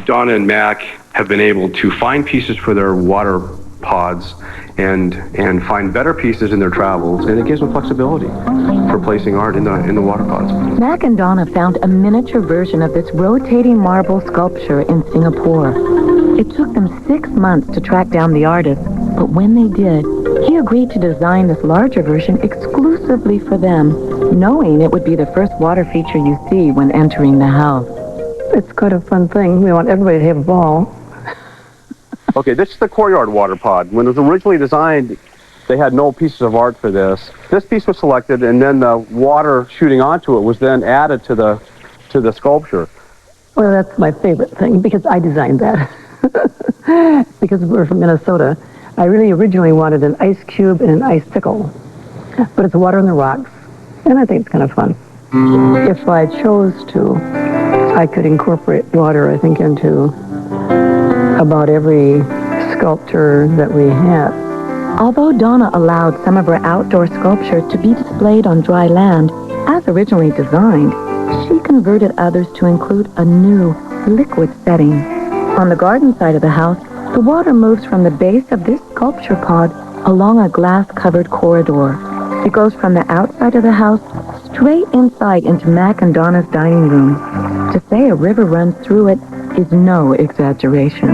Donna and Mac have been able to find pieces for their water pods and find better pieces in their travels, and it gives them flexibility for placing art in the water pods. Mac and Donna found a miniature version of this rotating marble sculpture in Singapore. It took them 6 months to track down the artist, but when they did, he agreed to design this larger version exclusively for them, knowing it would be the first water feature you see when entering the house. It's quite a fun thing. We want everybody to have a ball. Okay, this is the courtyard water pod. When it was originally designed, they had no pieces of art for this. This piece was selected, and then the water shooting onto it was then added to the sculpture. Well, that's my favorite thing, because I designed that. Because we're from Minnesota. I really originally wanted an ice cube and an icicle, but it's water in the rocks, and I think it's kind of fun. If I chose to, I could incorporate water, I think, into about every sculpture that we have. Although Donna allowed some of her outdoor sculpture to be displayed on dry land, as originally designed, she converted others to include a new liquid setting. On the garden side of the house, the water moves from the base of this sculpture pod along a glass-covered corridor. It goes from the outside of the house straight inside into Mac and Donna's dining room. To say a river runs through it is no exaggeration.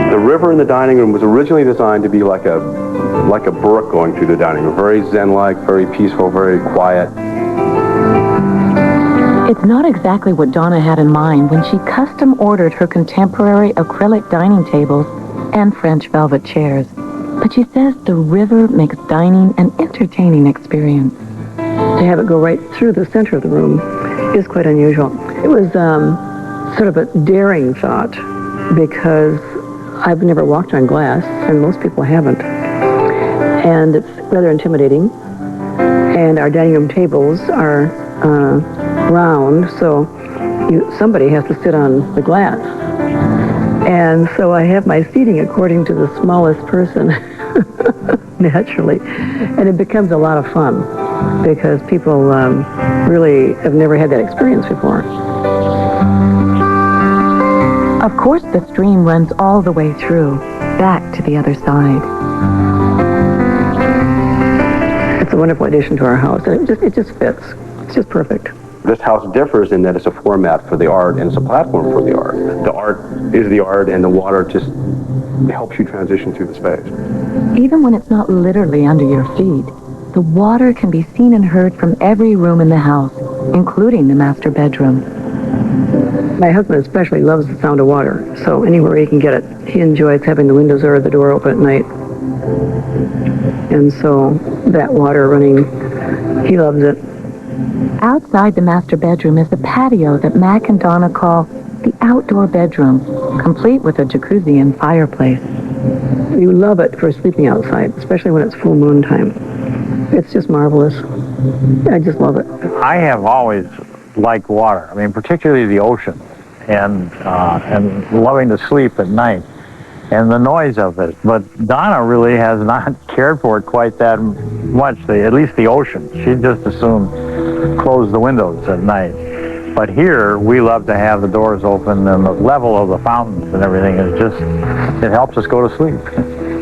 The river in the dining room was originally designed to be like a brook going through the dining room. Very zen-like, very peaceful, very quiet. It's not exactly what Donna had in mind when she custom ordered her contemporary acrylic dining tables and French velvet chairs. But she says the river makes dining an entertaining experience. To have it go right through the center of the room is quite unusual. It was sort of a daring thought, because I've never walked on glass, and most people haven't. And it's rather intimidating. And our dining room tables are round, so somebody has to sit on the glass. And so I have my seating according to the smallest person, naturally. And it becomes a lot of fun, because people really have never had that experience before. Of course, the stream runs all the way through, back to the other side. It's a wonderful addition to our house, and it just fits. It's just perfect. This house differs in that it's a format for the art and it's a platform for the art. The art is the art, and the water just helps you transition through the space. Even when it's not literally under your feet, the water can be seen and heard from every room in the house, including the master bedroom. My husband especially loves the sound of water, so anywhere he can get it. He enjoys having the windows or the door open at night. And so that water running, he loves it. Outside the master bedroom is a patio that Mac and Donna call the outdoor bedroom, complete with a jacuzzi and fireplace. You love it for sleeping outside, especially when it's full moon time. It's just marvelous. I just love it. I have always liked water. I mean, particularly the ocean, and loving to sleep at night, and the noise of it. But Donna really has not cared for it quite that much. At least the ocean. She'd just as soon close the windows at night. But here, we love to have the doors open, and the level of the fountains and everything is just, it helps us go to sleep.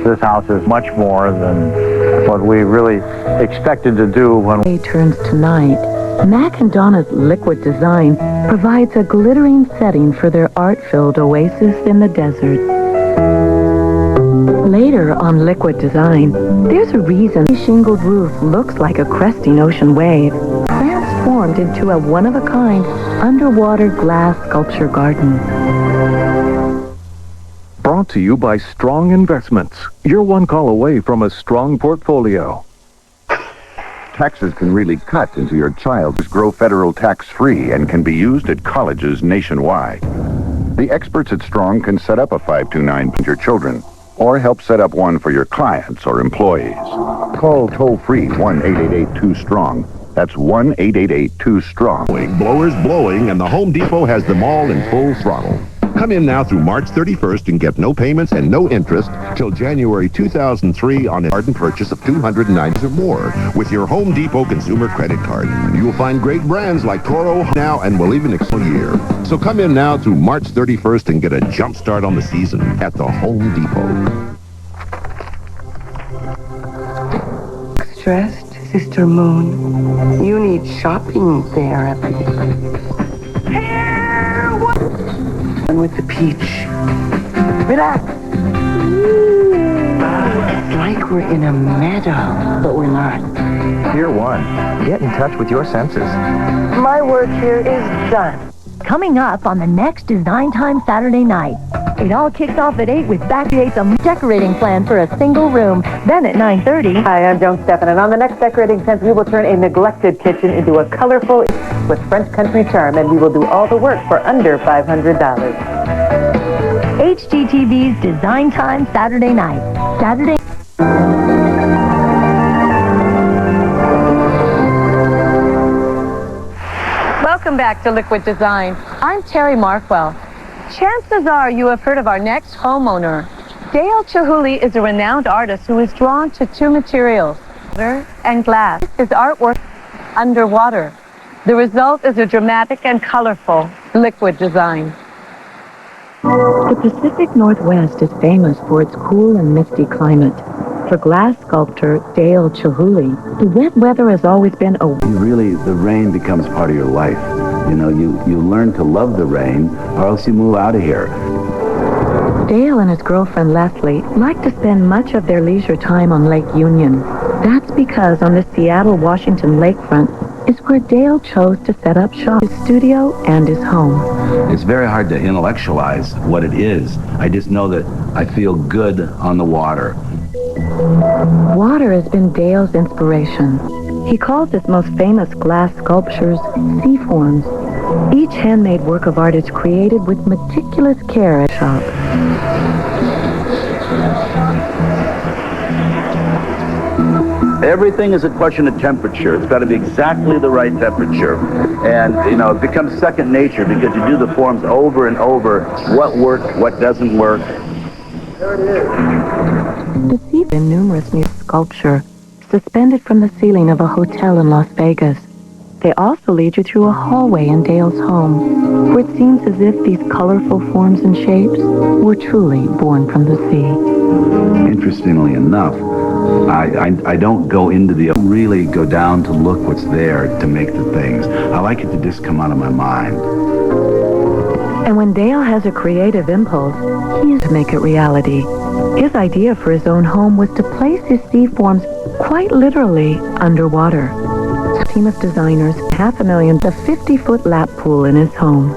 This house is much more than what we really expected to do when Day turns to night. Mac and Donna's liquid design provides a glittering setting for their art-filled oasis in the desert. Later on Liquid Design, there's a reason the shingled roof looks like a cresting ocean wave, transformed into a one-of-a-kind underwater glass sculpture garden. Brought to you by Strong Investments. You're one call away from a strong portfolio. Taxes can really cut into your child's grow federal tax-free and can be used at colleges nationwide. The experts at Strong can set up a 529 for your children, or help set up one for your clients or employees. Call toll-free 1-888-2-STRONG. That's 1-888-2-STRONG. Blowers blowing, and the Home Depot has them all in full throttle. Come in now through March 31st and get no payments and no interest till January 2003 on a garden purchase of $290 or more with your Home Depot consumer credit card. You will find great brands like Toro now and will even extend a year. So come in now through March 31st and get a jump start on the season at the Home Depot. Stressed, Sister Moon. You need shopping therapy. And with the peach. Relax. It's like we're in a meadow, but we're not. Tier 1. Get in touch with your senses. My work here is done. Coming up on the next Design Time Saturday night. It all kicks off at 8 with Backdate's decorating plan for a single room. Then at 9:30. Hi, I'm Joan Steffen, and on the next decorating tent, we will turn a neglected kitchen into a colorful with French country charm, and we will do all the work for under $500. HGTV's Design Time Saturday night. Saturday. Welcome back to Liquid Design. I'm Terry Markwell. Chances are you have heard of our next homeowner. Dale Chihuly is a renowned artist who is drawn to two materials, water and glass. His artwork underwater. The result is a dramatic and colorful liquid design. The Pacific Northwest is famous for its cool and misty climate. For glass sculptor Dale Chihuly, the wet weather has always been a... The rain becomes part of your life. You know, you learn to love the rain, or else you move out of here. Dale and his girlfriend Leslie like to spend much of their leisure time on Lake Union. That's because on the Seattle-Washington lakefront is where Dale chose to set up shop, his studio and his home. It's very hard to intellectualize what it is. I just know that I feel good on the water. Water has been Dale's inspiration. He calls his most famous glass sculptures sea forms. Each handmade work of art is created with meticulous care at shop. Everything is a question of temperature. It's got to be exactly the right temperature. And, it becomes second nature because you do the forms over and over. What works, what doesn't work. There it is. The sea in numerous new sculpture suspended from the ceiling of a hotel in Las Vegas. They also lead you through a hallway in Dale's home, where it seems as if these colorful forms and shapes were truly born from the sea. Interestingly enough, I don't go into really go down to look what's there to make the things. I like it to just come out of my mind. And when Dale has a creative impulse, he is to make it reality. His idea for his own home was to place his sea forms quite literally underwater. A team of designers, $500,000, a 50-foot lap pool in his home.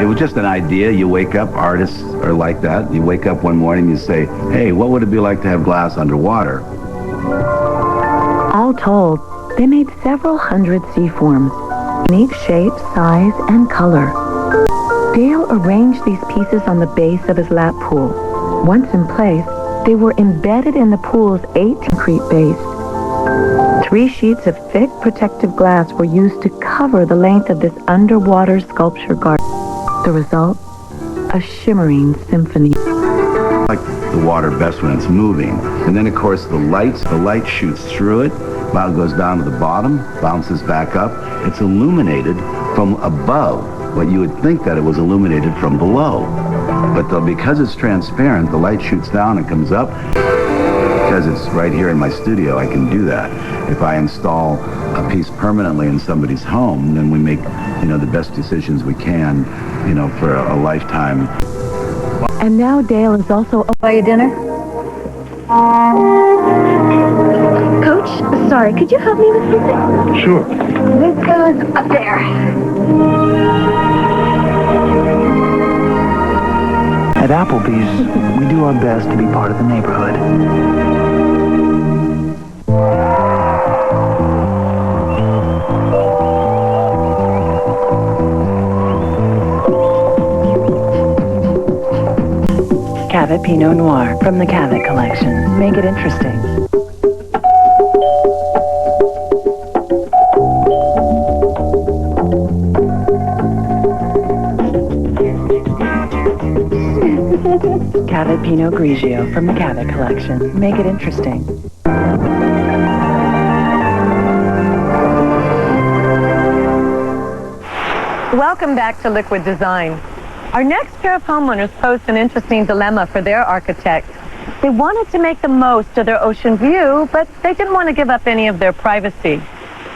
It was just an idea. You wake up, artists are like that. You wake up one morning, you say, hey, what would it be like to have glass underwater? All told, they made several hundred sea forms, in each shape, size, and color. Dale arranged these pieces on the base of his lap pool. Once in place, they were embedded in the pool's 8 concrete base. 3 sheets of thick protective glass were used to cover the length of this underwater sculpture garden. The result? A shimmering symphony. I like the water best when it's moving. And then, of course, the light shoots through it, goes down to the bottom, bounces back up. It's illuminated from above, but you would think that it was illuminated from below. But because it's transparent, the light shoots down and comes up. Because it's right here in my studio, I can do that. If I install a piece permanently in somebody's home, then we make, the best decisions we can, for a lifetime. And now Dale is also... Buy you dinner? Coach, sorry, could you help me with something? Sure. This goes up there. At Applebee's, we do our best to be part of the neighborhood. Cavett Pinot Noir from the Cavett collection. Make it interesting. Cavett Pinot Grigio from the Cavett Collection. Make it interesting. Welcome back to Liquid Design. Our next pair of homeowners posed an interesting dilemma for their architect. They wanted to make the most of their ocean view, but they didn't want to give up any of their privacy.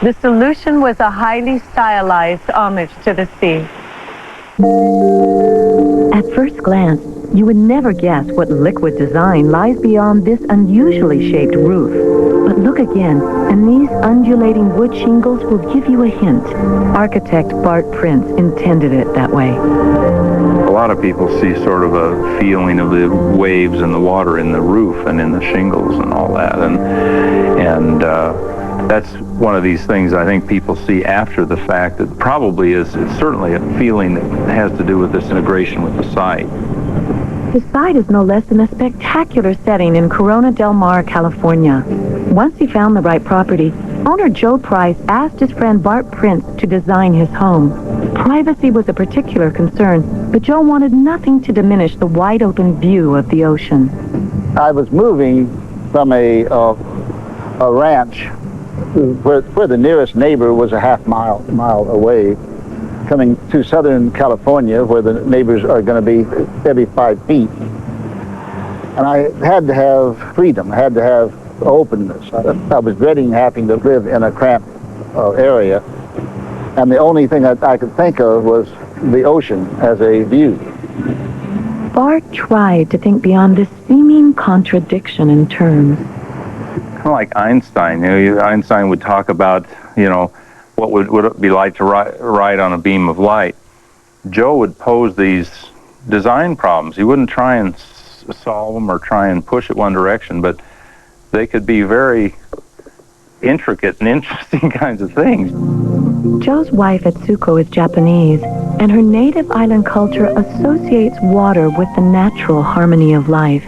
The solution was a highly stylized homage to the sea. At first glance, you would never guess what liquid design lies beyond this unusually shaped roof. But look again, and these undulating wood shingles will give you a hint. Architect Bart Prince intended it that way. A lot of people see sort of a feeling of the waves and the water in the roof and in the shingles and all that, and that's one of these things I think people see after the fact. That probably it's certainly a feeling that has to do with this integration with the site. The site is no less than a spectacular setting in Corona del Mar, California. Once he found the right property, owner Joe Price asked his friend Bart Prince to design his home. Privacy was a particular concern, but Joe wanted nothing to diminish the wide-open view of the ocean. I was moving from a ranch where the nearest neighbor was a half mile away, coming to Southern California where the neighbors are going to be every 5 feet. And I had to have freedom, I had to have openness. I was dreading having to live in a cramped area, and the only thing that I could think of was the ocean as a view. Bart tried to think beyond this seeming contradiction in terms. Kind of like Einstein. Einstein would talk about, what would it be like to ride on a beam of light. Joe would pose these design problems. He wouldn't try and solve them or try and push it one direction, but they could be very intricate and interesting kinds of things. Joe's wife Etsuko is Japanese, and her native island culture associates water with the natural harmony of life.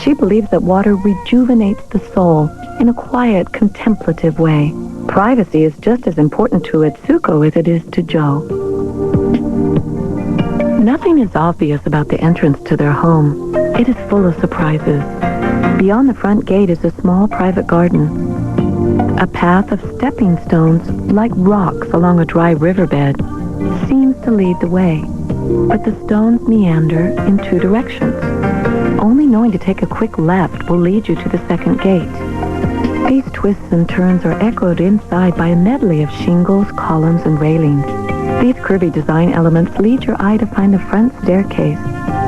She believes that water rejuvenates the soul in a quiet, contemplative way. Privacy is just as important to Etsuko as it is to Joe. Nothing is obvious about the entrance to their home. It is full of surprises. Beyond the front gate is a small private garden. A path of stepping stones, like rocks along a dry riverbed, seems to lead the way. But the stones meander in 2 directions. Only knowing to take a quick left will lead you to the second gate. These twists and turns are echoed inside by a medley of shingles, columns, and railings. These curvy design elements lead your eye to find the front staircase.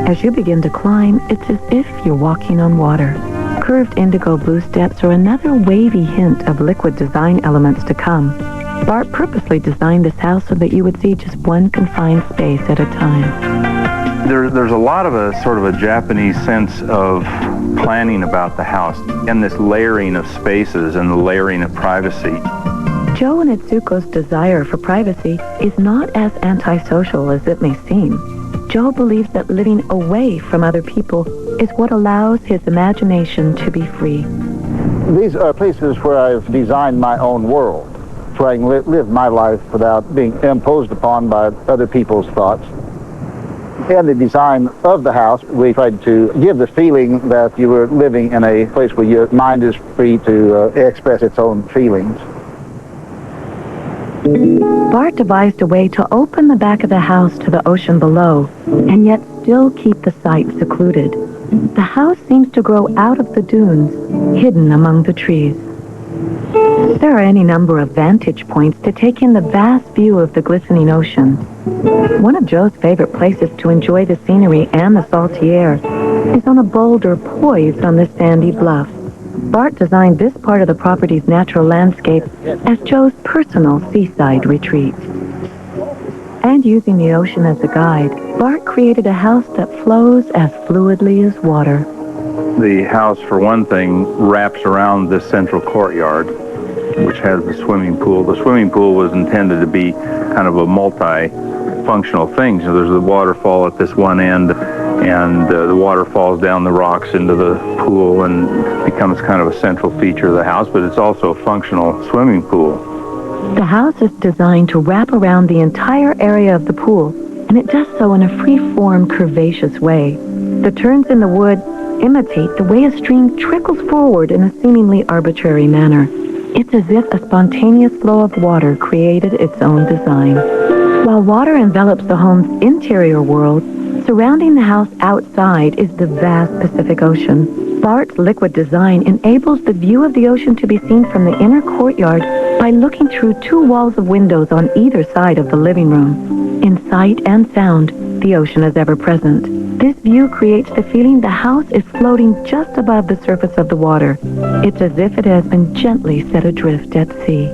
As you begin to climb, it's as if you're walking on water. Curved indigo blue steps are another wavy hint of liquid design elements to come. Bart purposely designed this house so that you would see just one confined space at a time. There's a lot of a sort of a Japanese sense of planning about the house and this layering of spaces and the layering of privacy. Joe and Etsuko's desire for privacy is not as antisocial as it may seem. Joe believes that living away from other people is what allows his imagination to be free. These are places where I've designed my own world, where I can live my life without being imposed upon by other people's thoughts. In the design of the house, we tried to give the feeling that you were living in a place where your mind is free to express its own feelings. Bart devised a way to open the back of the house to the ocean below, and yet still keep the site secluded. The house seems to grow out of the dunes, hidden among the trees. There are any number of vantage points to take in the vast view of the glistening ocean. One of Joe's favorite places to enjoy the scenery and the salty air is on a boulder poised on this sandy bluff. Bart designed this part of the property's natural landscape as Joe's personal seaside retreat. And using the ocean as a guide, Bart created a house that flows as fluidly as water. The house, for one thing, wraps around this central courtyard, which has the swimming pool. The swimming pool was intended to be kind of a multi-functional thing. So there's a waterfall at this one end, and the water falls down the rocks into the pool and becomes kind of a central feature of the house, but it's also a functional swimming pool. The house is designed to wrap around the entire area of the pool, and it does so in a free-form, curvaceous way. The turns in the wood imitate the way a stream trickles forward in a seemingly arbitrary manner. It's as if a spontaneous flow of water created its own design. While water envelops the home's interior world, surrounding the house outside is the vast Pacific Ocean. Bart's liquid design enables the view of the ocean to be seen from the inner courtyard by looking through 2 walls of windows on either side of the living room. In sight and sound, the ocean is ever present. This view creates the feeling the house is floating just above the surface of the water. It's as if it has been gently set adrift at sea.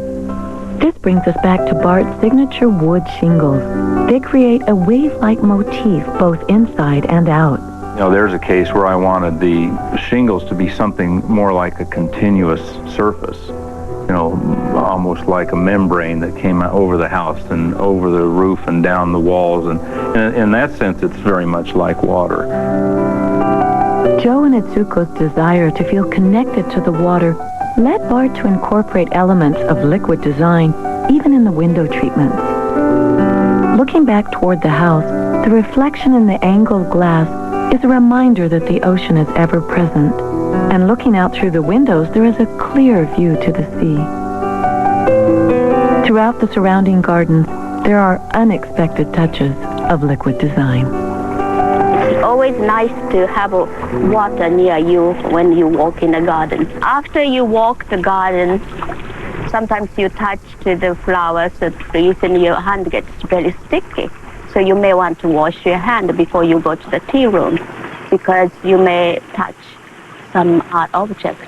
This brings us back to Bart's signature wood shingles. They create a wave-like motif both inside and out. You know, there's a case where I wanted the shingles to be something more like a continuous surface. You know, almost like a membrane that came out over the house and over the roof and down the walls. And in that sense, it's very much like water. Joe and Itsuko's desire to feel connected to the water led Bart to incorporate elements of liquid design, even in the window treatments. Looking back toward the house, the reflection in the angled glass is a reminder that the ocean is ever present. And looking out through the windows, there is a clear view to the sea. Throughout the surrounding gardens, there are unexpected touches of liquid design. It's always nice to have water near you when you walk in the garden. After you walk the garden, sometimes you touch to the flowers or trees and your hand gets very sticky. So you may want to wash your hand before you go to the tea room because you may touch some art object.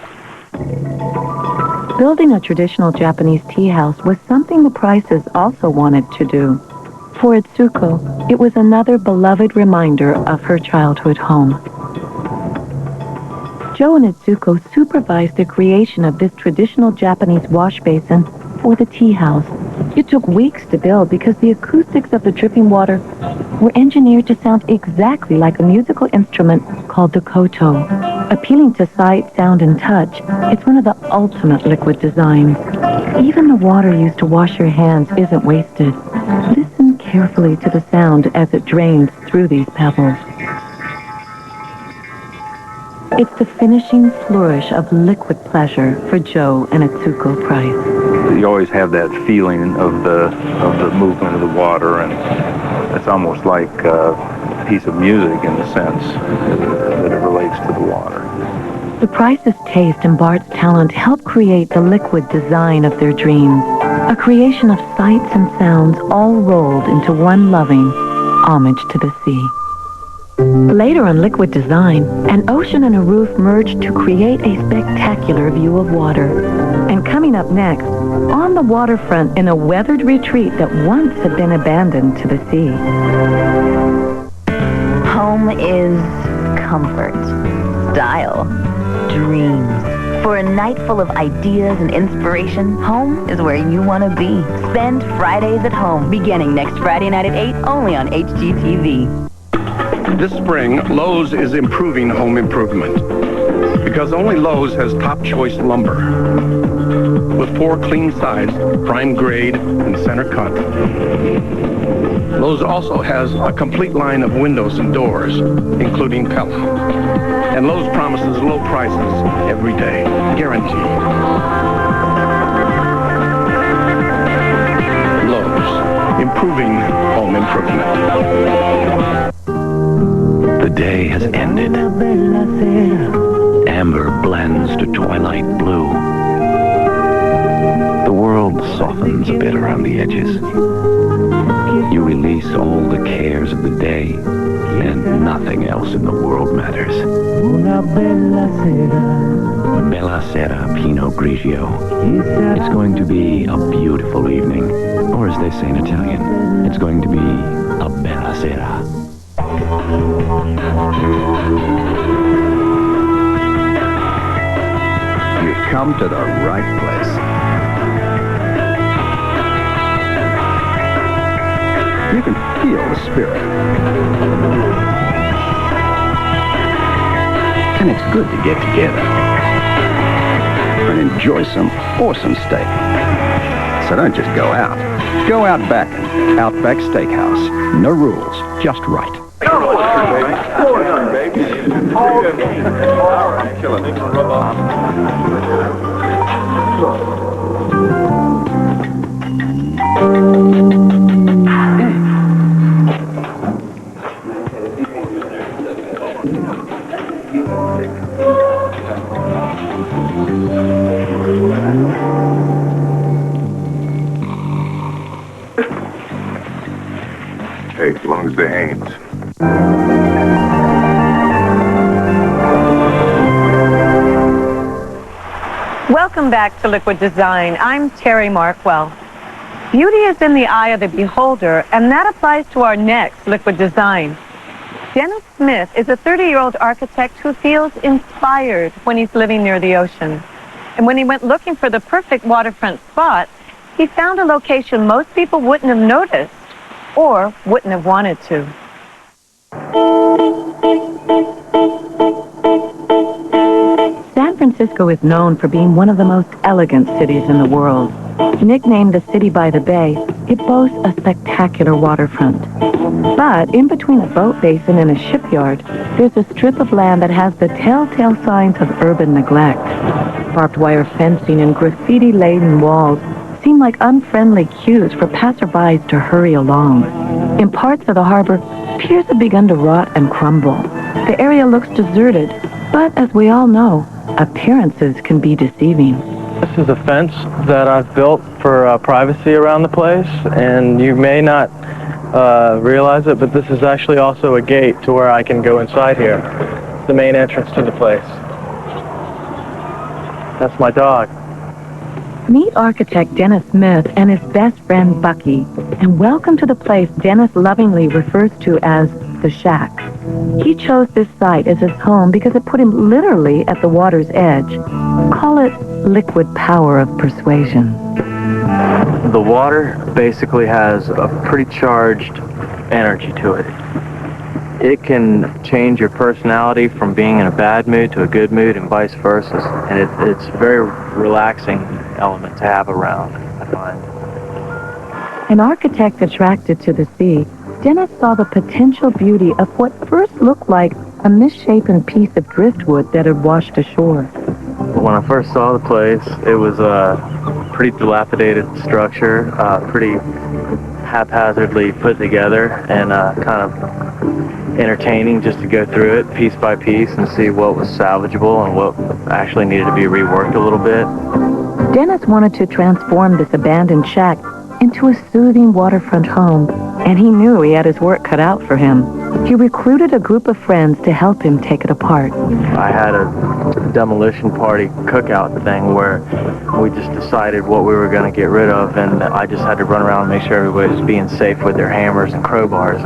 Building a traditional Japanese tea house was something the Prices also wanted to do. For Itsuko, it was another beloved reminder of her childhood home. Joe and Itsuko supervised the creation of this traditional Japanese wash basin for the tea house. It took weeks to build because the acoustics of the dripping water were engineered to sound exactly like a musical instrument called the koto. Appealing to sight, sound, and touch, it's one of the ultimate liquid designs. Even the water used to wash your hands isn't wasted. Listen carefully to the sound as it drains through these pebbles. It's the finishing flourish of liquid pleasure for Joe and Itsuko Price. You always have that feeling of the movement of the water, and it's almost like a piece of music in the sense that it relates to the water. The Price's taste and Bart's talent helped create the liquid design of their dreams, a creation of sights and sounds all rolled into one loving homage to the sea. Later on Liquid Design, an ocean and a roof merged to create a spectacular view of water. And coming up next, on the waterfront in a weathered retreat that once had been abandoned to the sea. Home is comfort, style, dreams. For a night full of ideas and inspiration, home is where you want to be. Spend Fridays at home, beginning next Friday night at 8, only on HGTV. This spring, Lowe's is improving home improvement because only Lowe's has top choice lumber with 4 clean sides, prime grade and center cut. Lowe's also has a complete line of windows and doors, including Pella. And Lowe's promises low prices every day, guaranteed. Lowe's, improving home improvement. The day has ended. Amber blends to twilight blue. The world softens a bit around the edges. You release all the cares of the day, and nothing else in the world matters. Bella Sera Pinot Grigio. It's going to be a beautiful evening. Or as they say in Italian, it's going to be a bella sera. You've come to the right place. You can feel the spirit. And it's good to get together and enjoy some awesome steak. So don't just go out. Go out back. Outback Steakhouse. No rules, just right. Hey, as long as they ain't. Welcome back to Liquid Design. I'm Terry Markwell. Beauty is in the eye of the beholder, and that applies to our next Liquid Design. Dennis Smith is a 30-year-old architect who feels inspired when he's living near the ocean. And when he went looking for the perfect waterfront spot, he found a location most people wouldn't have noticed or wouldn't have wanted to. San Francisco is known for being one of the most elegant cities in the world. Nicknamed the City by the Bay, it boasts a spectacular waterfront. But in between a boat basin and a shipyard, there's a strip of land that has the telltale signs of urban neglect. Barbed wire fencing and graffiti-laden walls seem like unfriendly cues for passerbys to hurry along. In parts of the harbor, piers have begun to rot and crumble. The area looks deserted, but as we all know, appearances can be deceiving. This is a fence that I've built for privacy around the place, and you may not realize it, but this is actually also a gate to where I can go inside here. It's the main entrance to the place. That's my dog. Meet architect Dennis Smith and his best friend Bucky, and welcome to the place Dennis lovingly refers to as the Shack. He chose this site as his home because it put him literally at the water's edge. Call it liquid power of persuasion. The water basically has a pretty charged energy to it. It can change your personality from being in a bad mood to a good mood and vice versa. And it's a very relaxing element to have around, I find. An architect attracted to the sea, Dennis saw the potential beauty of what first looked like a misshapen piece of driftwood that had washed ashore. When I first saw the place, it was a pretty dilapidated structure, pretty haphazardly put together, and kind of entertaining just to go through it piece by piece and see what was salvageable and what actually needed to be reworked a little bit. Dennis wanted to transform this abandoned shack into a soothing waterfront home, and he knew he had his work cut out for him. He recruited a group of friends to help him take it apart. I had a demolition party cookout thing where we just decided what we were going to get rid of, and I just had to run around and make sure everybody was being safe with their hammers and crowbars.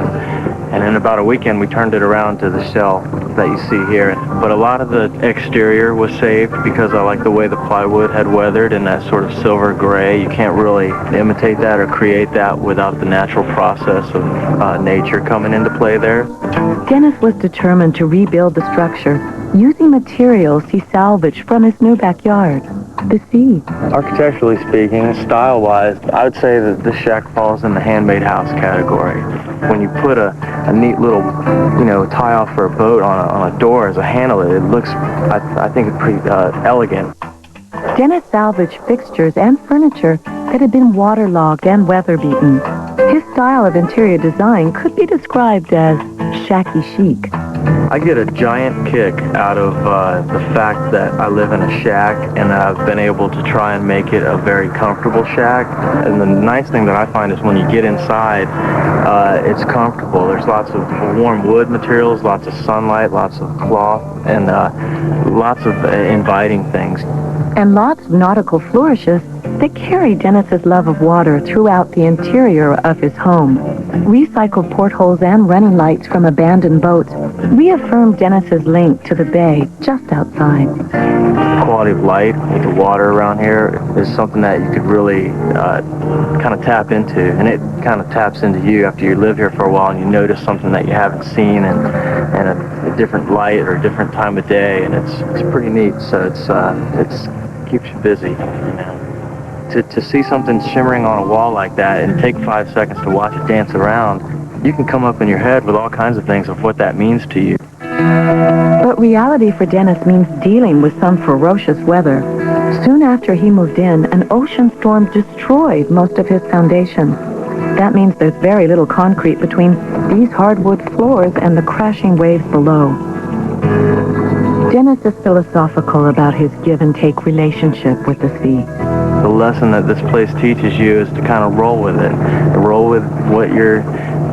And in about a weekend, we turned it around to the shell that you see here. But a lot of the exterior was saved because I like the way the plywood had weathered in that sort of silver gray. You can't really imitate that or create that without the natural process of nature coming into play there. Dennis was determined to rebuild the structure using materials he salvaged from his new backyard, the sea. Architecturally speaking, style-wise, I would say that this shack falls in the handmade house category. When you put a neat little, tie-off for a boat on a door as a handle, it looks, I think, it's pretty elegant. Dennis salvaged fixtures and furniture that had been waterlogged and weather-beaten. His style of interior design could be described as shacky chic. I get a giant kick out of the fact that I live in a shack and that I've been able to try and make it a very comfortable shack. And the nice thing that I find is when you get inside, it's comfortable. There's lots of warm wood materials, lots of sunlight, lots of cloth, and lots of inviting things. And lots of nautical flourishes that carry Dennis's love of water throughout the interior of his home. Recycled portholes and running lights from abandoned boats reaffirm Dennis's link to the bay just outside. Quality of light with the water around here is something that you could really kind of tap into, and it kind of taps into you after you live here for a while and you notice something that you haven't seen and a different light or a different time of day, and it's pretty neat. So it's keeps you busy, To see something shimmering on a wall like that and take 5 seconds to watch it dance around, you can come up in your head with all kinds of things of what that means to you. But reality for Dennis means dealing with some ferocious weather. Soon after he moved in, an ocean storm destroyed most of his foundation. That means there's very little concrete between these hardwood floors and the crashing waves below. Dennis is philosophical about his give-and-take relationship with the sea. The lesson that this place teaches you is to kind of roll with it, roll with what you're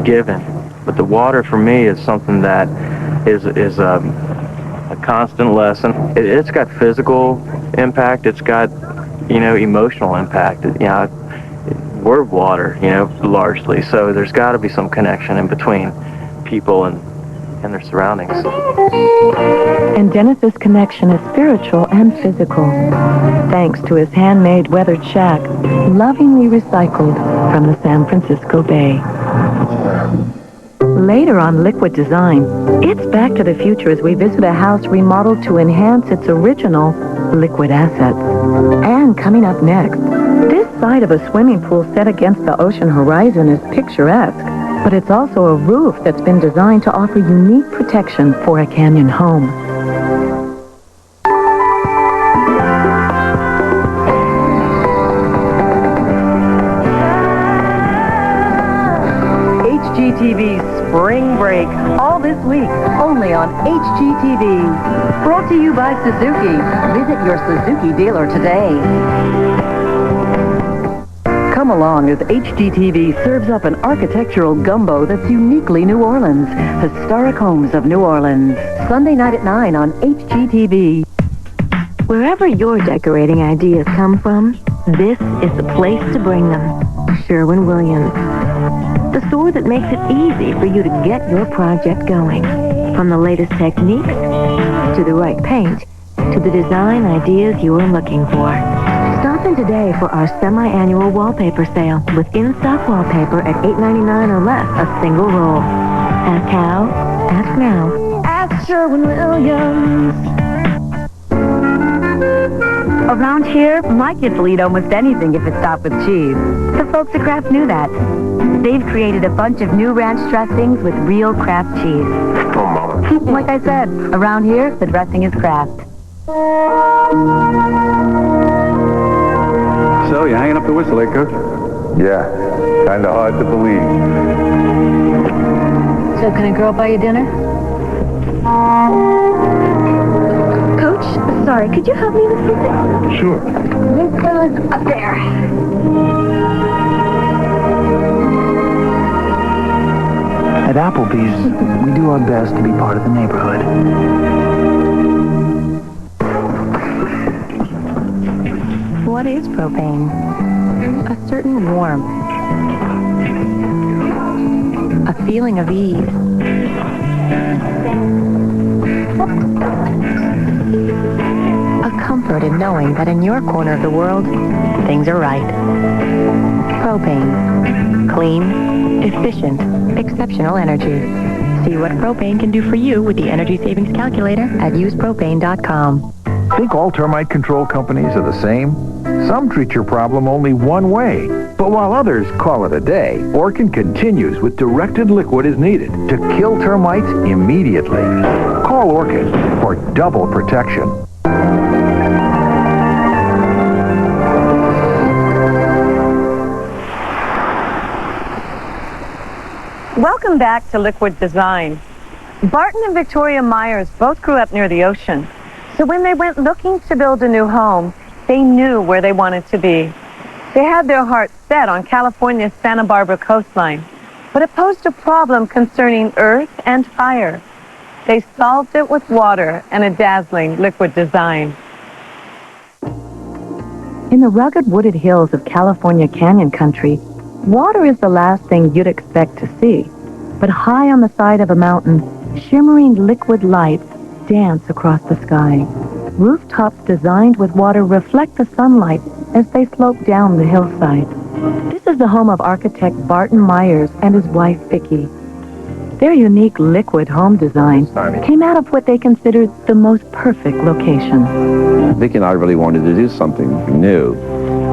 given. But the water for me is something that is a constant lesson. It's got physical impact. It's got, emotional impact. We're water, largely. So there's got to be some connection in between people and their surroundings. And Dennis's connection is spiritual and physical, thanks to his handmade weathered shack, lovingly recycled from the San Francisco Bay. Later on Liquid Design, it's back to the future as we visit a house remodeled to enhance its original liquid assets. And coming up next, this side of a swimming pool set against the ocean horizon is picturesque, but it's also a roof that's been designed to offer unique protection for a canyon home. HGTV Spring Break, all this week, only on HGTV. Brought to you by Suzuki. Visit your Suzuki dealer today. Come along as HGTV serves up an architectural gumbo that's uniquely New Orleans. Historic Homes of New Orleans. Sunday night at 9 on HGTV. Wherever your decorating ideas come from, this is the place to bring them. Sherwin-Williams. The store that makes it easy for you to get your project going. From the latest techniques, to the right paint, to the design ideas you are looking for. Stop in today for our semi-annual wallpaper sale with in-stock wallpaper at $8.99 or less a single roll. Ask how? Ask now. Ask Sherwin-Williams. Around here, my kids will eat almost anything if it's topped with cheese. The folks at Kraft knew that. They've created a bunch of new ranch dressings with real Kraft cheese. Oh, Mama. Like I said, around here, the dressing is Kraft. So, you hanging up the whistle, eh, Coach? Yeah, kind of hard to believe. So can a girl buy you dinner? Coach, sorry, could you help me with something? Sure. This goes up there. At Applebee's, we do our best to be part of the neighborhood. What is propane? A certain warmth. A feeling of ease. A comfort in knowing that in your corner of the world, things are right. Propane. Clean, efficient, exceptional energy. See what propane can do for you with the energy savings calculator at usepropane.com. Think all termite control companies are the same? Some treat your problem only one way. But while others call it a day, Orkin continues with directed liquid as needed to kill termites immediately. Call Orkin for double protection. Welcome back to Liquid Design. Barton and Victoria Myers both grew up near the ocean. So when they went looking to build a new home, they knew where they wanted to be. They had their hearts set on California's Santa Barbara coastline, but it posed a problem concerning earth and fire. They solved it with water and a dazzling liquid design. In the rugged wooded hills of California canyon country, water is the last thing you'd expect to see. But high on the side of a mountain, shimmering liquid lights dance across the sky. Rooftops designed with water reflect the sunlight as they slope down the hillside. This is the home of architect Barton Myers and his wife, Vicki. Their unique liquid home design came out of what they considered the most perfect location. Vicki and I really wanted to do something new,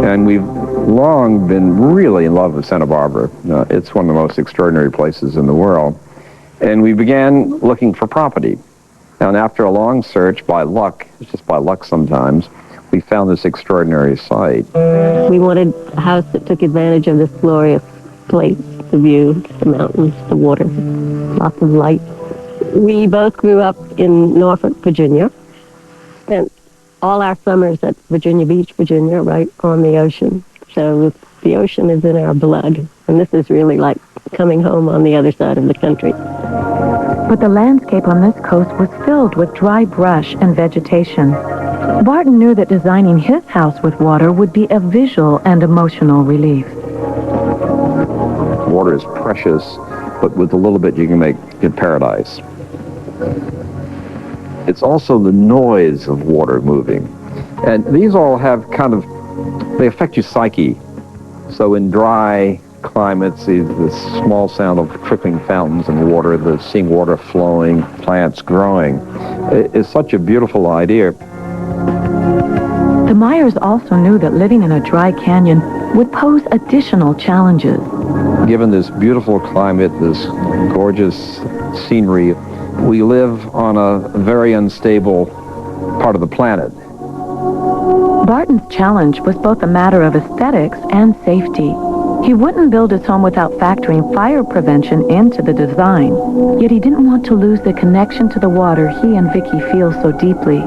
and we've long been really in love with Santa Barbara. It's one of the most extraordinary places in the world. And we began looking for property. And after a long search, by luck, it's just by luck sometimes, we found this extraordinary site. We wanted a house that took advantage of this glorious place, the view, the mountains, the water, lots of light. We both grew up in Norfolk, Virginia. Spent all our summers at Virginia Beach, Virginia, right on the ocean. So the ocean is in our blood, and this is really like coming home on the other side of the country. But the landscape on this coast was filled with dry brush and vegetation. Barton knew that designing his house with water would be a visual and emotional relief. Water is precious, but with a little bit you can make it paradise. It's also the noise of water moving. And these all have they affect your psyche. So in dry climates, the small sound of trickling fountains and water, seeing water flowing, plants growing, is such a beautiful idea. The Meyers also knew that living in a dry canyon would pose additional challenges. Given this beautiful climate, this gorgeous scenery, we live on a very unstable part of the planet. Barton's challenge was both a matter of aesthetics and safety. He wouldn't build his home without factoring fire prevention into the design, yet he didn't want to lose the connection to the water he and Vicky feel so deeply.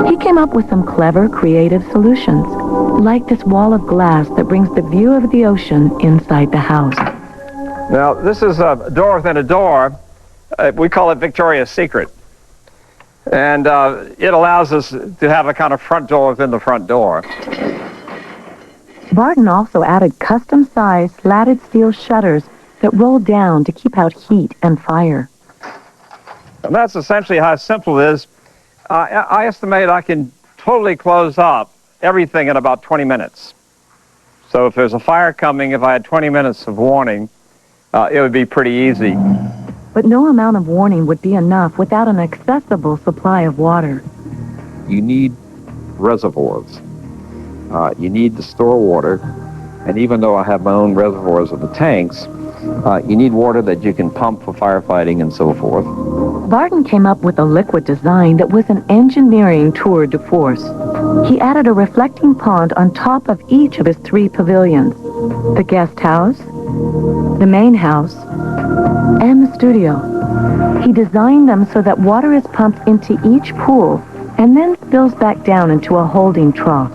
He came up with some clever, creative solutions, like this wall of glass that brings the view of the ocean inside the house. Now, this is a door within a door. We call it Victoria's Secret. And it allows us to have a kind of front door within the front door. Barton also added custom-sized slatted steel shutters that roll down to keep out heat and fire. And that's essentially how simple it is. I estimate I can totally close up everything in about 20 minutes. So if there's a fire coming, if I had 20 minutes of warning, it would be pretty easy. But no amount of warning would be enough without an accessible supply of water. You need reservoirs. You need to store water. And even though I have my own reservoirs of the tanks, you need water that you can pump for firefighting and so forth. Barton came up with a liquid design that was an engineering tour de force. He added a reflecting pond on top of each of his 3 pavilions: the guest house, the main house, and the studio. He designed them so that water is pumped into each pool and then spills back down into a holding trough.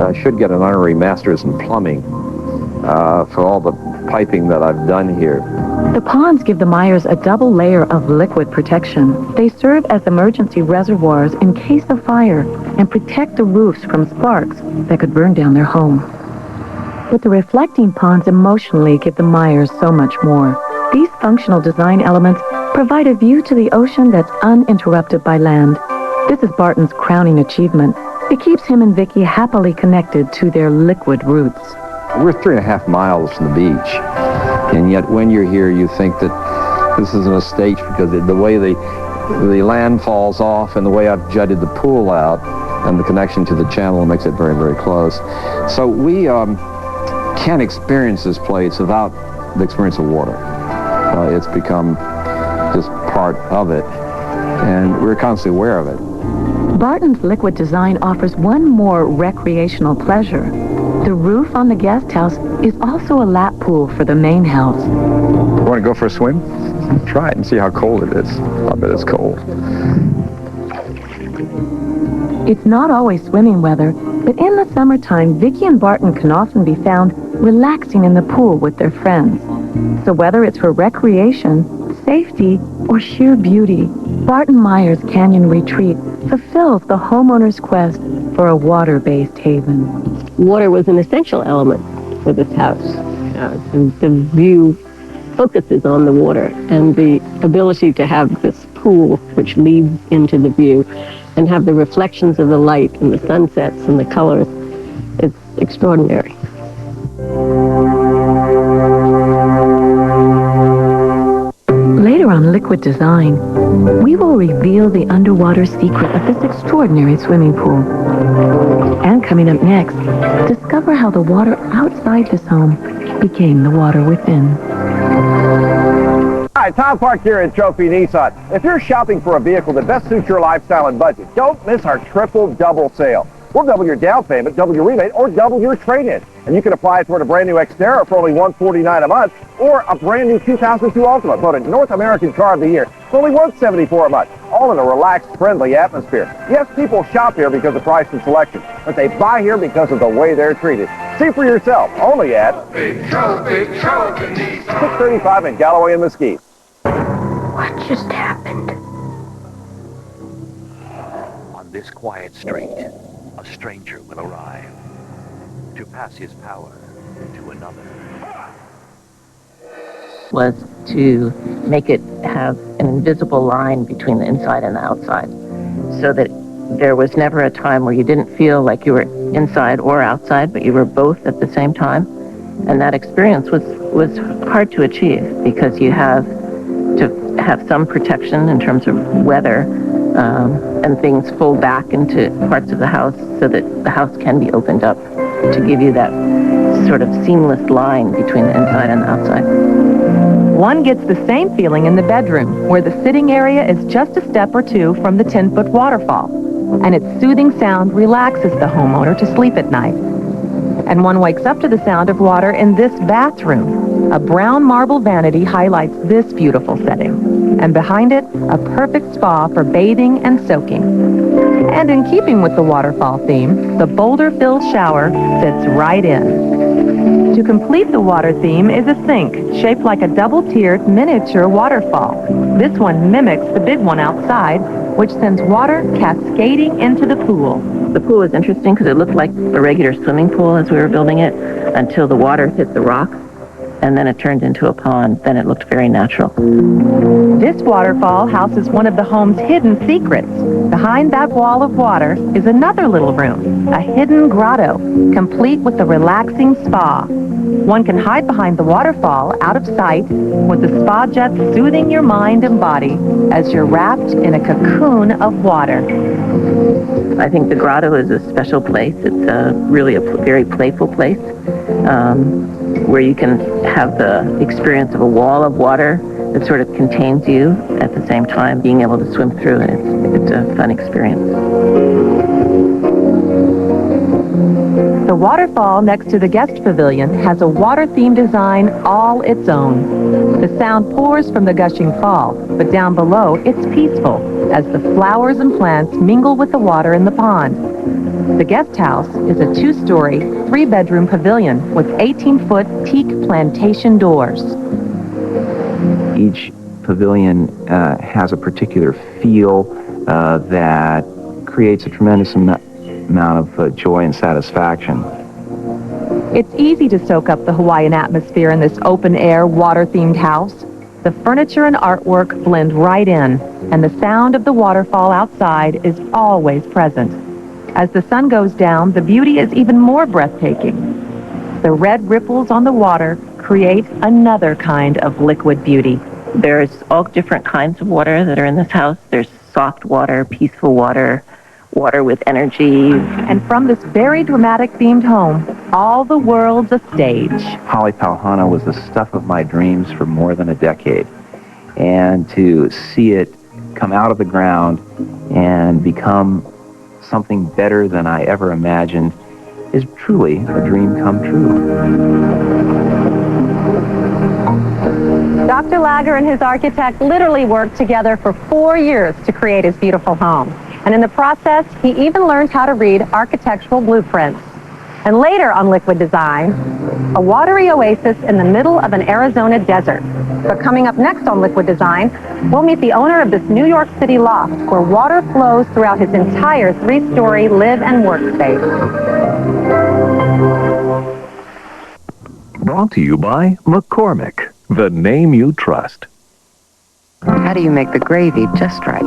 I should get an honorary master's in plumbing for all the piping that I've done here. The ponds give the Meyers a double layer of liquid protection. They serve as emergency reservoirs in case of fire and protect the roofs from sparks that could burn down their home. But the reflecting ponds emotionally give the Meyers so much more. These functional design elements provide a view to the ocean that's uninterrupted by land. This is Barton's crowning achievement. It keeps him and Vicky happily connected to their liquid roots. We're 3.5 miles from the beach, and yet when you're here, you think that this isn't a stage because the way the land falls off and the way I've jutted the pool out and the connection to the channel makes it very, very close. So we can't experience this place without the experience of water. It's become just part of it, and we're constantly aware of it. Barton's liquid design offers one more recreational pleasure. The roof on the guest house is also a lap pool for the main house. Want to go for a swim? Try it and see how cold it is. I bet it's cold. It's not always swimming weather, but in the summertime, Vicky and Barton can often be found relaxing in the pool with their friends. So whether it's for recreation, safety, or sheer beauty, Barton Meyer's Canyon Retreat fulfills the homeowner's quest for a water-based haven. Water was an essential element for this house. The view focuses on the water, and the ability to have this pool which leads into the view and have the reflections of the light and the sunsets and the colors, it's extraordinary. Later on Liquid Design, we will reveal the underwater secret of this extraordinary swimming pool. And coming up next, discover how the water outside this home became the water within. Hi, Tom Park here at Trophy Nissan. If you're shopping for a vehicle that best suits your lifestyle and budget, don't miss our triple-double sale. We'll double your down payment, double your rebate, or double your trade-in. And you can apply toward a brand new Xterra for only $149 a month, or a brand new 2002 Ultima, voted North American Car of the Year, for only $174 a month, all in a relaxed, friendly atmosphere. Yes, people shop here because of price and selection, but they buy here because of the way they're treated. See for yourself, only at Big Trophy 635 in Galloway and Mesquite. What just happened? On this quiet street, a stranger will arrive to pass his power to another. Was to make it have an invisible line between the inside and the outside, so that there was never a time where you didn't feel like you were inside or outside, but you were both at the same time. And that experience was hard to achieve because you have to have some protection in terms of weather, and things fold back into parts of the house so that the house can be opened up to give you that sort of seamless line between the inside and the outside. One gets the same feeling in the bedroom, where the sitting area is just a step or two from the 10-foot waterfall, and its soothing sound relaxes the homeowner to sleep at night. And one wakes up to the sound of water in this bathroom. A brown marble vanity highlights this beautiful setting, and behind it, a perfect spa for bathing and soaking. And in keeping with the waterfall theme, the boulder-filled shower fits right in. To complete the water theme is a sink shaped like a double-tiered miniature waterfall. This one mimics the big one outside, which sends water cascading into the pool. The pool was interesting because it looked like a regular swimming pool as we were building it until the water hit the rocks, and then it turned into a pond. Then it looked very natural. This waterfall houses one of the home's hidden secrets. Behind that wall of water is another little room, a hidden grotto, complete with a relaxing spa. One can hide behind the waterfall, out of sight, with the spa jets soothing your mind and body as you're wrapped in a cocoon of water. I think the grotto is a special place. It's really a very playful place where you can have the experience of a wall of water that sort of contains you at the same time being able to swim through it. It's a fun experience. The waterfall next to the guest pavilion has a water-themed design all its own. The sound pours from the gushing fall, but down below it's peaceful as the flowers and plants mingle with the water in the pond. The guest house is a 2-story, 3-bedroom pavilion with 18-foot teak plantation doors. Each pavilion has a particular feel that creates a tremendous amount of joy and satisfaction. It's easy to soak up the Hawaiian atmosphere in this open-air, water-themed house. The furniture and artwork blend right in, and the sound of the waterfall outside is always present. As the sun goes down, the beauty is even more breathtaking. The red ripples on the water create another kind of liquid beauty. There's all different kinds of water that are in this house. There's soft water, peaceful water, water with energy. And from this very dramatic themed home, all the world's a stage. Holly Pauhana was the stuff of my dreams for more than a decade. And to see it come out of the ground and become something better than I ever imagined is truly a dream come true. Dr. Lager and his architect literally worked together for 4 years to create his beautiful home. And in the process, he even learned how to read architectural blueprints. And later on Liquid Design, a watery oasis in the middle of an Arizona desert. But coming up next on Liquid Design, we'll meet the owner of this New York City loft where water flows throughout his entire 3-story live and work space. Brought to you by McCormick, the name you trust. How do you make the gravy just right?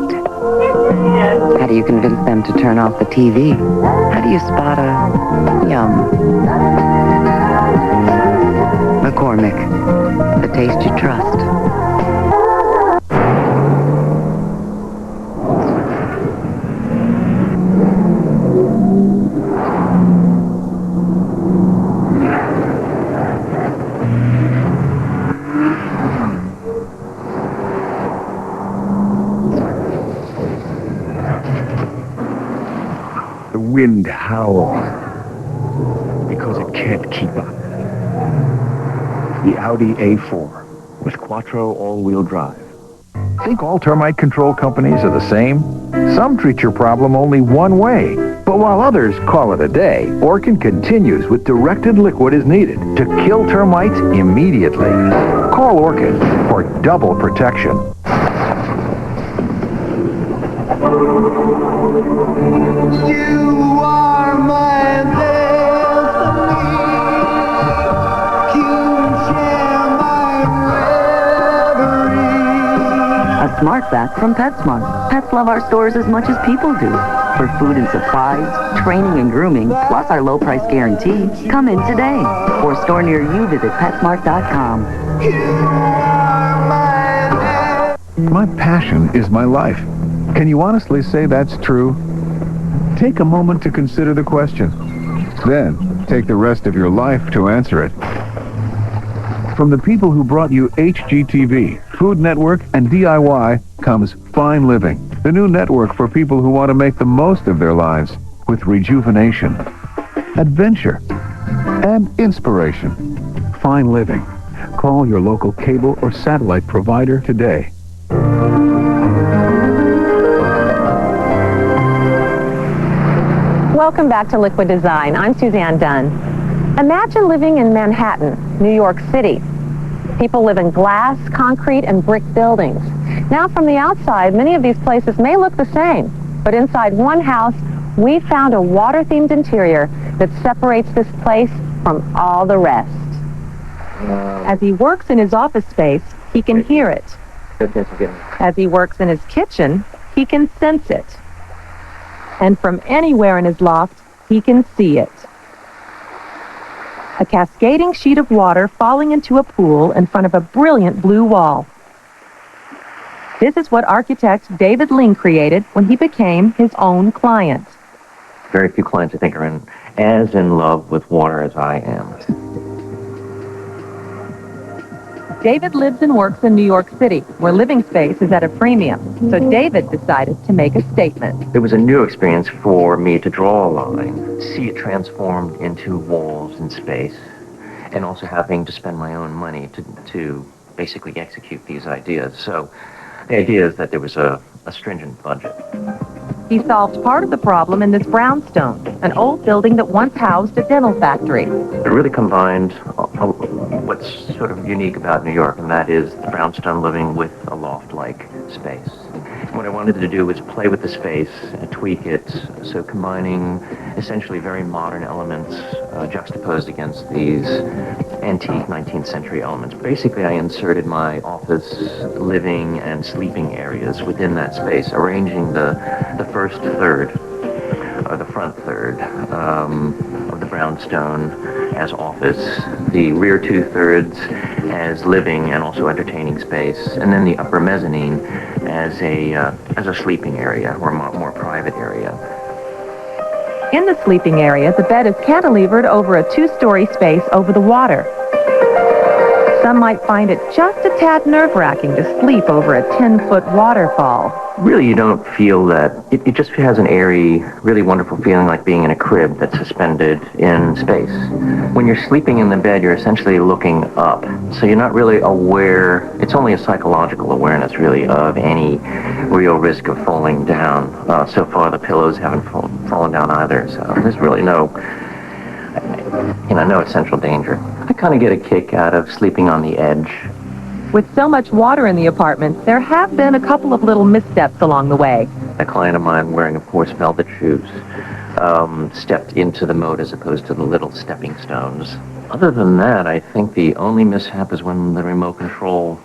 How do you convince them to turn off the TV? How do you spot a yum? McCormick, the taste you trust. wind howls because it can't keep up. The Audi A4 with Quattro all-wheel drive. Think all termite control companies are the same? Some treat your problem only one way, but while others call it a day, Orkin continues with directed liquid as needed to kill termites immediately. Call Orkin for double protection. You are my destiny. You share my reverie. A smart vac from PetSmart. Pets love our stores as much as people do. For food and supplies, training and grooming, plus our low price guarantee, come in today. For a store near you, visit PetSmart.com. My passion is my life. Can you honestly say that's true? Take a moment to consider the question. Then, take the rest of your life to answer it. From the people who brought you HGTV, Food Network, and DIY comes Fine Living, the new network for people who want to make the most of their lives with rejuvenation, adventure, and inspiration. Fine Living. Call your local cable or satellite provider today. Welcome back to Liquid Design. I'm Suzanne Dunn. Imagine living in Manhattan, New York City. People live in glass, concrete, and brick buildings. Now, from the outside, many of these places may look the same, but inside one house, we found a water-themed interior that separates this place from all the rest. As he works in his office space, he can hear it. As he works in his kitchen, he can sense it. And from anywhere in his loft, he can see it. A cascading sheet of water falling into a pool in front of a brilliant blue wall. This is what architect David Ling created when he became his own client. Very few clients, I think, are as in love with water as I am. David lives and works in New York City, where living space is at a premium. So David decided to make a statement. It was a new experience for me to draw a line, see it transformed into walls in space, and also having to spend my own money to basically execute these ideas. So the idea is that there was a stringent budget. He solved part of the problem in this brownstone, an old building that once housed a dental factory. It really combined what's sort of unique about New York, and that is the brownstone living with a loft-like space. What I wanted to do was play with the space and tweak it, so combining essentially very modern elements juxtaposed against these antique 19th century elements. Basically, I inserted my office, living, and sleeping areas within that space, arranging the first third, or the front third, of the brownstone as office, the rear two-thirds as living and also entertaining space, and then the upper mezzanine as a sleeping area or more private area. In the sleeping area, the bed is cantilevered over a two-story space over the water. Some might find it just a tad nerve-wracking to sleep over a 10-foot waterfall. Really, you don't feel that. It just has an airy, really wonderful feeling like being in a crib that's suspended in space. When you're sleeping in the bed, you're essentially looking up. So you're not really aware, it's only a psychological awareness, really, of any real risk of falling down. So far, the pillows haven't fallen down either, so there's really no essential danger. I kind of get a kick out of sleeping on the edge. With so much water in the apartment, there have been a couple of little missteps along the way. A client of mine wearing, of course, velvet shoes stepped into the moat as opposed to the little stepping stones. Other than that, I think the only mishap is when the remote control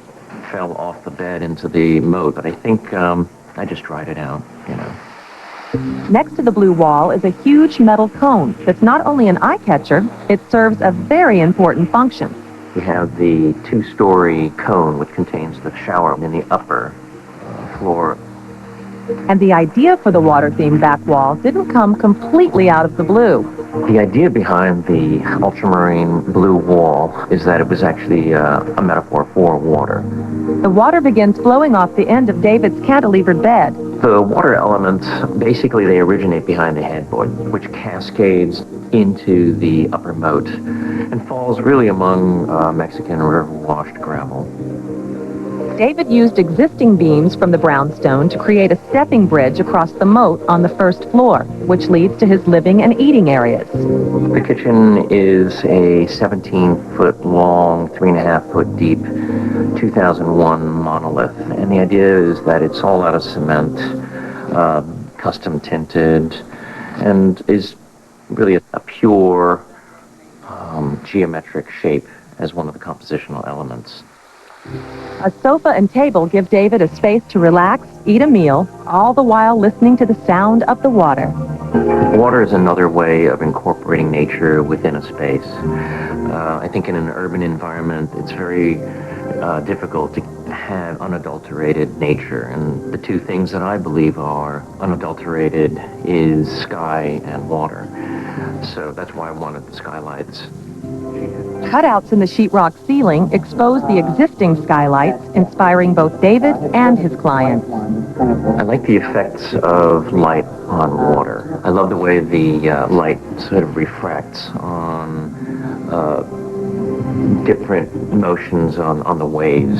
fell off the bed into the moat, but I think I just dried it out, Next to the blue wall is a huge metal cone that's not only an eye-catcher, it serves a very important function. We have the two-story cone, which contains the shower in the upper floor. And the idea for the water-themed back wall didn't come completely out of the blue. The idea behind the ultramarine blue wall is that it was actually a metaphor for water. The water begins flowing off the end of David's cantilevered bed. The water elements, basically they originate behind the headboard, which cascades into the upper moat and falls really among Mexican river-washed gravel. David used existing beams from the brownstone to create a stepping bridge across the moat on the first floor, which leads to his living and eating areas. The kitchen is a 17-foot long, 3.5-foot deep, 2001 monolith. And the idea is that it's all out of cement, custom tinted, and is really a pure geometric shape as one of the compositional elements. A sofa and table give David a space to relax, eat a meal, all the while listening to the sound of the water. Water is another way of incorporating nature within a space. I think in an urban environment, it's very difficult to have unadulterated nature. And the two things that I believe are unadulterated is sky and water. So that's why I wanted the skylights. Cutouts in the sheetrock ceiling expose the existing skylights, inspiring both David and his clients. I like the effects of light on water. I love the way the light sort of refracts on different motions on the waves.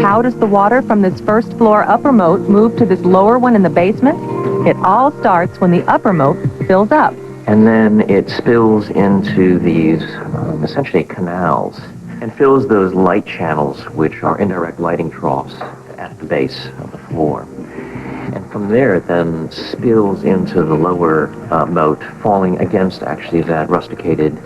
How does the water from this first floor upper moat move to this lower one in the basement? It all starts when the upper moat fills up. And then it spills into these essentially canals and fills those light channels, which are indirect lighting troughs at the base of the floor. And from there it then spills into the lower moat, falling against actually that rusticated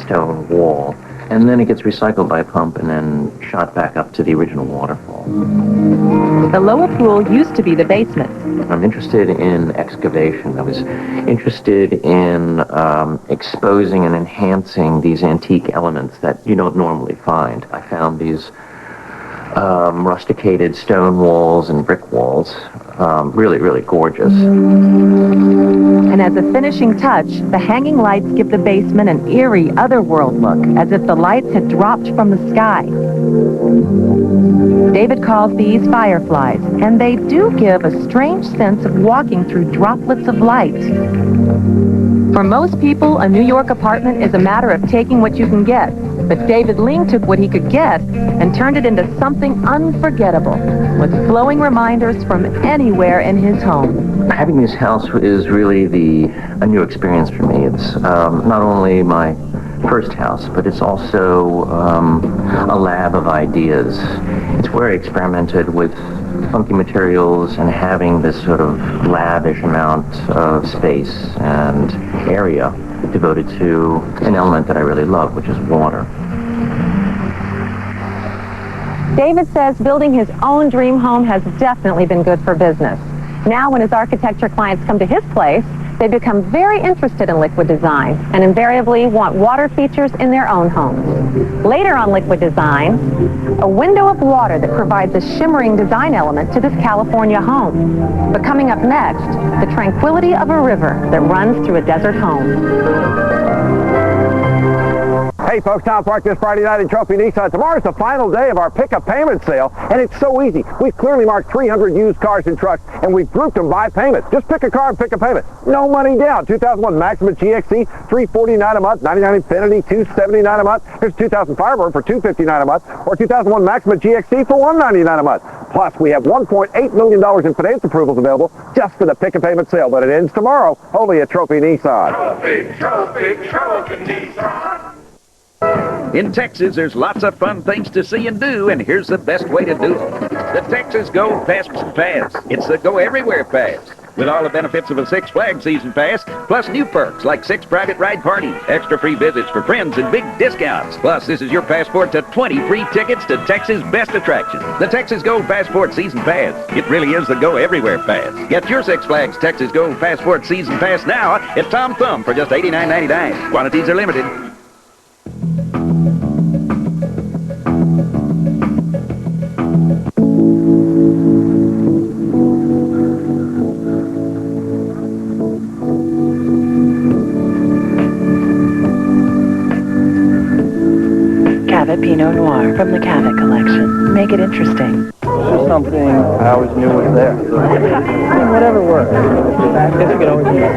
stone wall. And then it gets recycled by a pump and then shot back up to the original waterfall. The lower pool used to be the basement. I'm interested in excavation. I was interested in exposing and enhancing these antique elements that you don't normally find. I found these rusticated stone walls and brick walls, really, really gorgeous. And as a finishing touch, the hanging lights give the basement an eerie, otherworld look, as if the lights had dropped from the sky. David calls these fireflies, and they do give a strange sense of walking through droplets of light. For most people, a New York apartment is a matter of taking what you can get. But David Ling took what he could get and turned it into something unforgettable, with glowing reminders from anywhere in his home. Having this house is really a new experience for me. It's not only my first house, but it's also a lab of ideas. It's where I experimented with funky materials and having this sort of lavish amount of space and area devoted to an element that I really love, which is water. David says building his own dream home has definitely been good for business. Now when his architecture clients come to his place, they become very interested in Liquid Design and invariably want water features in their own homes. Later on Liquid Design, a window of water that provides a shimmering design element to this California home. But coming up next, the tranquility of a river that runs through a desert home. Hey folks, Tom Park this Friday night in Trophy Nissan. Tomorrow's the final day of our pick-up payment sale, and it's so easy. We've clearly marked 300 used cars and trucks, and we've grouped them by payment. Just pick a car and pick a payment. No money down. 2001 Maxima GXE, $349 a month. 99 Infiniti, $279 a month. Here's 2000 Firebird for $259 a month, or 2001 Maxima GXE for $199 a month. Plus, we have $1.8 million in finance approvals available just for the pick-a-payment sale, but it ends tomorrow, only at Trophy Nissan. Trophy Nissan. In Texas, there's lots of fun things to see and do, and here's the best way to do it. The Texas Go Fast Pass. It's the Go Everywhere Pass. With all the benefits of a Six Flags season pass, plus new perks like 6 private ride parties, extra free visits for friends, and big discounts. Plus, this is your passport to 20 free tickets to Texas' best attractions. The Texas Go Passport Season Pass. It really is the Go Everywhere Pass. Get your Six Flags Texas Go Passport Season Pass now at Tom Thumb for just $89.99. Quantities are limited. Cava Pinot Noir from the Cava collection. Make it interesting. Just something I always knew was there. Whatever works. I guess you could always use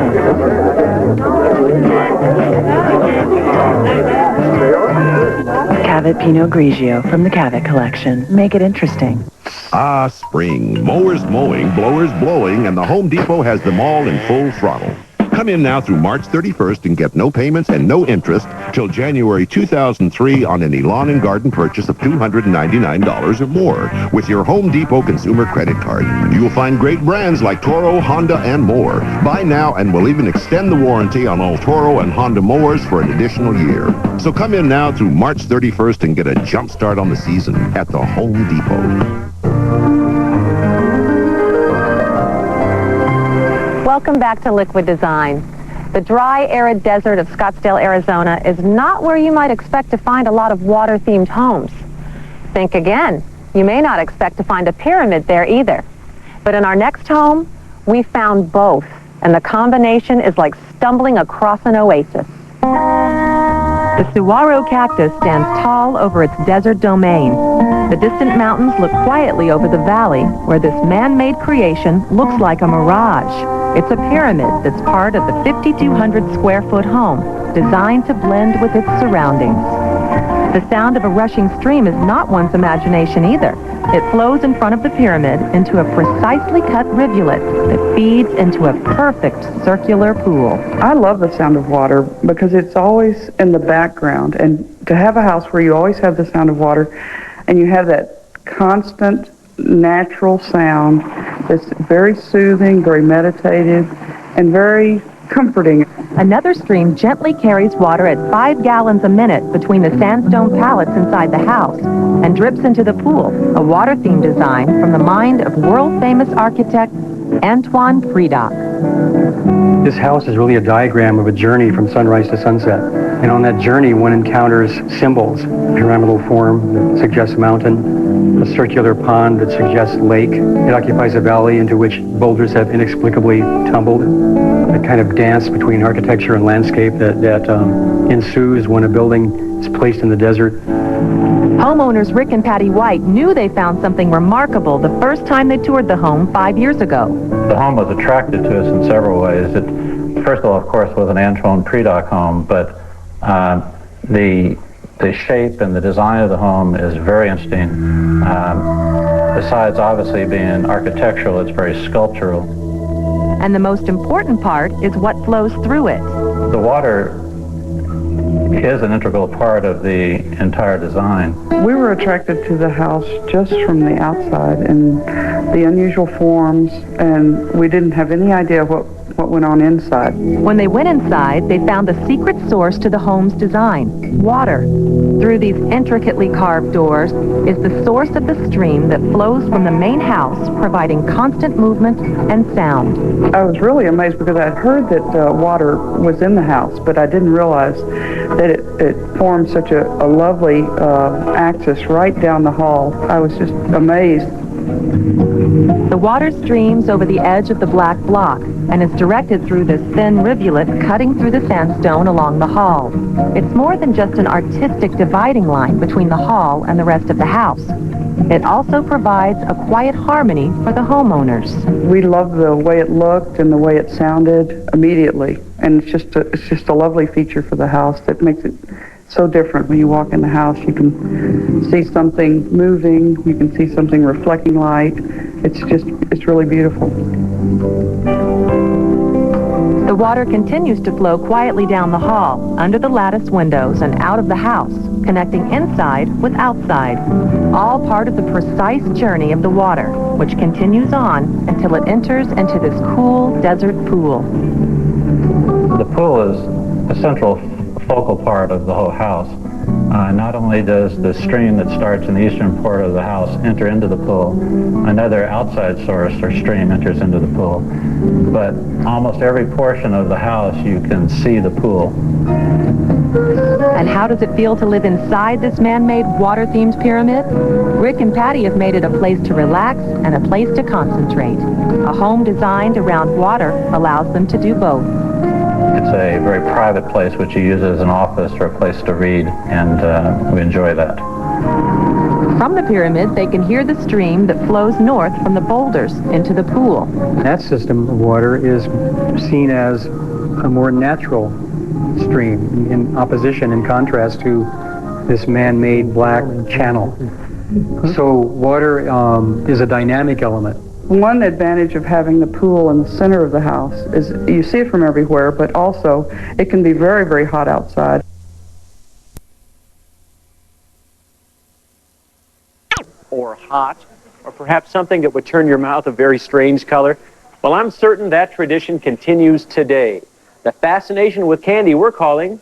Cavett Pinot Grigio from the Cavett collection. Make it interesting. Ah, spring. Mowers mowing, blowers blowing, and the Home Depot has them all in full throttle. Come in now through March 31st and get no payments and no interest till January 2003 on any lawn and garden purchase of $299 or more with your Home Depot consumer credit card. You'll find great brands like Toro, Honda, and more. Buy now and we'll even extend the warranty on all Toro and Honda mowers for an additional year. So come in now through March 31st and get a jump start on the season at the Home Depot. Welcome back to Liquid Design. The dry, arid desert of Scottsdale, Arizona is not where you might expect to find a lot of water-themed homes. Think again. You may not expect to find a pyramid there either. But in our next home, we found both, and the combination is like stumbling across an oasis. The saguaro cactus stands tall over its desert domain. The distant mountains look quietly over the valley, where this man-made creation looks like a mirage. It's a pyramid that's part of the 5,200 square foot home, designed to blend with its surroundings. The sound of a rushing stream is not one's imagination either. It flows in front of the pyramid into a precisely cut rivulet that feeds into a perfect circular pool. I love the sound of water because it's always in the background, and to have a house where you always have the sound of water and you have that constant natural sound that's very soothing, very meditative, and very comforting. Another stream gently carries water at 5 gallons a minute between the sandstone pallets inside the house and drips into the pool, a water-themed design from the mind of world-famous architect Antoine Fredock. This house is really a diagram of a journey from sunrise to sunset. And on that journey, one encounters symbols, a pyramidal form that suggests mountain, a circular pond that suggests lake. It occupies a valley into which boulders have inexplicably tumbled. A kind of dance between architecture and landscape that ensues when a building is placed in the desert. Homeowners Rick and Patty White knew they found something remarkable the first time they toured the home 5 years ago. The home was attracted to us in several ways. It, first of all, of course, was an Antoine Fredock home, but the shape and the design of the home is very interesting. Besides obviously being architectural, it's very sculptural. And the most important part is what flows through it. The water is an integral part of the entire design. We were attracted to the house just from the outside and the unusual forms, and we didn't have any idea what went on inside. When they went inside, they found the secret source to the home's design, water. Through these intricately carved doors is the source of the stream that flows from the main house, providing constant movement and sound. I was really amazed because I'd heard that water was in the house, but I didn't realize that it formed such a lovely axis right down the hall. I was just amazed. The water streams over the edge of the black block and is directed through this thin rivulet cutting through the sandstone along the hall. It's more than just an artistic dividing line between the hall and the rest of the house. It also provides a quiet harmony for the homeowners. We loved the way it looked and the way it sounded immediately, and it's just a lovely feature for the house that makes it so different. When you walk in the house, you can see something moving, you can see something reflecting light. It's really beautiful. The water continues to flow quietly down the hall, under the lattice windows and out of the house, connecting inside with outside. All part of the precise journey of the water, which continues on until it enters into this cool desert pool. The pool is a central focal part of the whole house. Not only does the stream that starts in the eastern part of the house enter into the pool, another outside source or stream enters into the pool, but almost every portion of the house you can see the pool. And how does it feel to live inside this man-made water-themed pyramid? Rick and Patty have made it a place to relax and a place to concentrate. A home designed around water allows them to do both. It's a very private place which you use as an office or a place to read, and we enjoy that. From the pyramid, they can hear the stream that flows north from the boulders into the pool. That system of water is seen as a more natural stream in opposition, in contrast to this man-made black channel. So water is a dynamic element. One advantage of having the pool in the center of the house is you see it from everywhere, but also it can be very, very hot outside. Or hot, or perhaps something that would turn your mouth a very strange color? Well, I'm certain that tradition continues today. The fascination with candy we're calling,